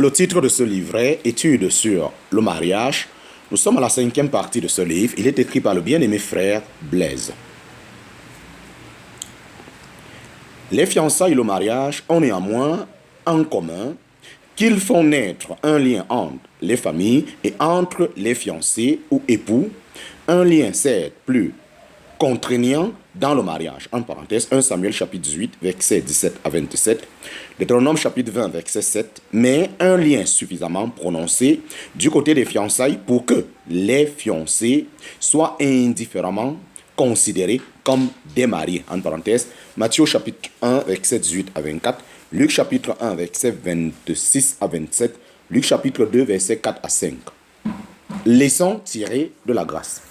Le titre de ce livret, Études sur le mariage. Nous sommes à la 5e partie de ce livre. Il est écrit par le bien-aimé frère Blaise. Les fiançailles et le mariage ont néanmoins en commun qu'ils font naître un lien entre les familles et entre les fiancés ou époux, un lien certes plus contraignant dans le mariage. En parenthèse, 1 Samuel chapitre 18, versets 17 à 27, Deutéronome chapitre 20, verset 7, mais un lien suffisamment prononcé du côté des fiançailles pour que les fiancés soient indifféremment considérés comme des mariés. En parenthèse, Matthieu chapitre 1, verset 18 à 24, Luc chapitre 1, verset 26 à 27, Luc chapitre 2, verset 4 à 5. Leçons tirées de la grâce.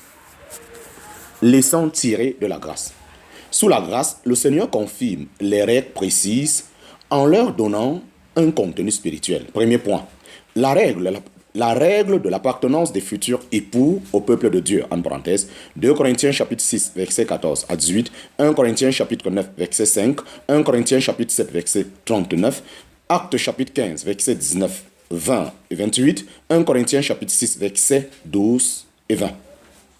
Leçons tirées de la grâce. Sous la grâce, le Seigneur confirme les règles précises en leur donnant un contenu spirituel. Premier point, la règle de l'appartenance des futurs époux au peuple de Dieu, en parenthèse, 2 Corinthiens chapitre 6, verset 14 à 18, 1 Corinthiens chapitre 9, verset 5, 1 Corinthiens chapitre 7, verset 39, Actes chapitre 15, verset 19, 20 et 28, 1 Corinthiens chapitre 6, verset 12 et 20.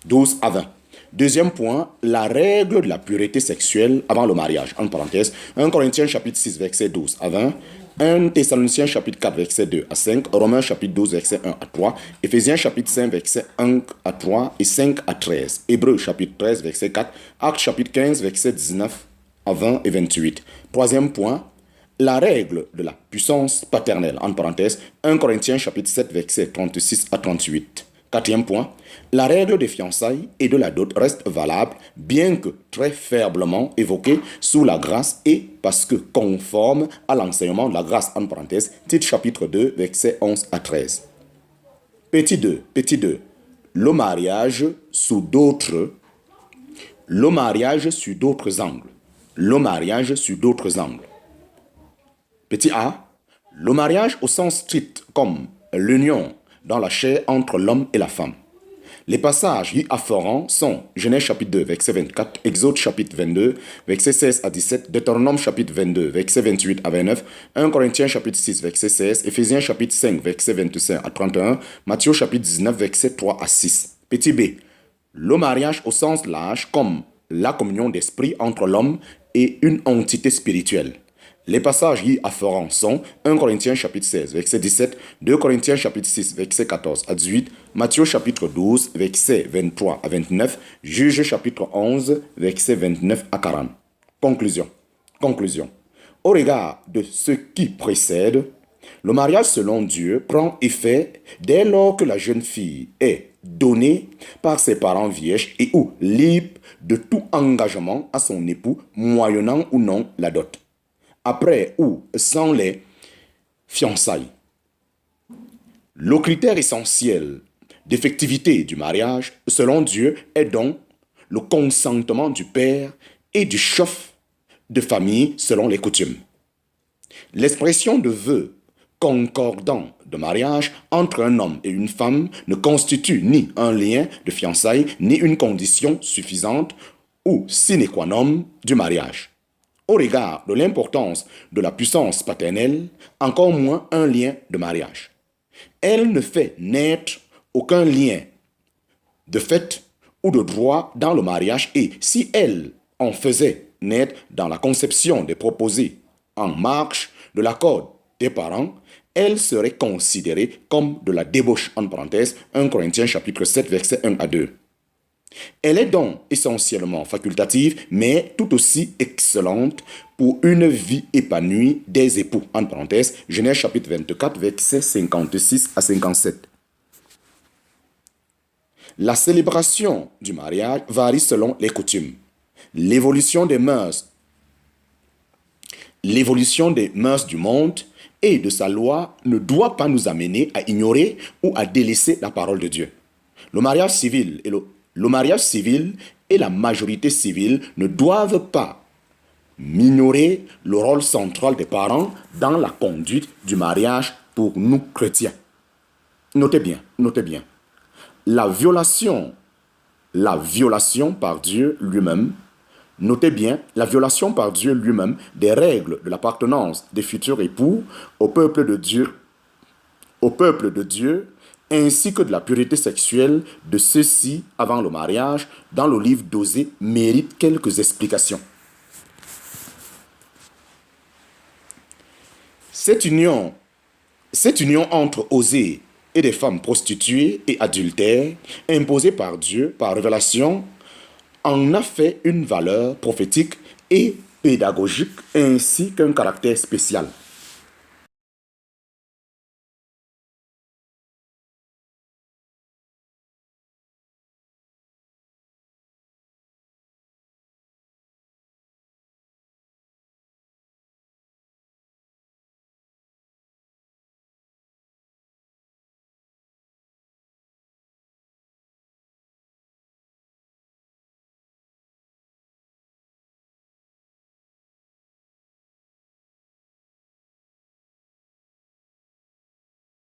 12 à 20. Deuxième point, la règle de la pureté sexuelle avant le mariage. En parenthèse, 1 Corinthiens chapitre 6, verset 12 à 20, 1 Thessaloniciens chapitre 4, verset 2 à 5, Romains chapitre 12, verset 1 à 3, Éphésiens chapitre 5, verset 1 à 3 et 5 à 13, Hébreux chapitre 13, verset 4, Actes chapitre 15, verset 19 à 20 et 28. Troisième point, la règle de la puissance paternelle. En parenthèse, 1 Corinthiens chapitre 7, verset 36 à 38. Quatrième point, la règle des fiançailles et de la dot reste valable, bien que très faiblement évoquée sous la grâce et parce que conforme à l'enseignement de la grâce, en parenthèse, Tite chapitre 2, versets 11 à 13. Petit 2, le mariage sous d'autres angles. Le mariage sous d'autres angles. Petit a, le mariage au sens strict comme l'union dans la chair entre l'homme et la femme. Les passages y afférents sont Genèse chapitre 2, verset 24, Exode chapitre 22, verset 16 à 17, Deutéronome chapitre 22, verset 28 à 29, 1 Corinthiens chapitre 6, verset 16, Éphésiens chapitre 5, verset 25 à 31, Matthieu chapitre 19, verset 3 à 6. Petit b, le mariage au sens large comme la communion d'esprit entre l'homme et une entité spirituelle. Les passages y afférents sont 1 Corinthiens chapitre 16, verset 17, 2 Corinthiens chapitre 6, verset 14 à 18, Matthieu chapitre 12, verset 23 à 29, Juges chapitre 11, verset 29 à 40. Conclusion. Au regard de ce qui précède, le mariage selon Dieu prend effet dès lors que la jeune fille est donnée par ses parents vierges et ou libre de tout engagement à son époux, moyennant ou non la dot. Après ou sans les fiançailles. Le critère essentiel d'effectivité du mariage, selon Dieu, est donc le consentement du père et du chef de famille selon les coutumes. L'expression de vœu concordant de mariage entre un homme et une femme ne constitue ni un lien de fiançailles, ni une condition suffisante ou sine qua non du mariage. Au regard de l'importance de la puissance paternelle, encore moins un lien de mariage. Elle ne fait naître aucun lien de fait ou de droit dans le mariage et si elle en faisait naître dans la conception des proposés en marche de l'accord des parents, elle serait considérée comme de la débauche, en parenthèse, 1 Corinthiens chapitre 7, verset 1 à 2. Elle est donc essentiellement facultative, mais tout aussi excellente pour une vie épanouie des époux. En parenthèse, Genèse chapitre 24, versets 56 à 57. La célébration du mariage varie selon les coutumes. L'évolution des mœurs du monde et de sa loi ne doit pas nous amener à ignorer ou à délaisser la parole de Dieu. Le mariage civil et la majorité civile ne doivent pas minorer le rôle central des parents dans la conduite du mariage pour nous chrétiens. Notez bien. La violation par Dieu lui-même, des règles de l'appartenance des futurs époux au peuple de Dieu au peuple de Dieu, ainsi que de la pureté sexuelle de ceux-ci avant le mariage, dans le livre d'Osée, mérite quelques explications. Cette union entre Osée et des femmes prostituées et adultères, imposée par Dieu, par révélation, en a fait une valeur prophétique et pédagogique, ainsi qu'un caractère spécial.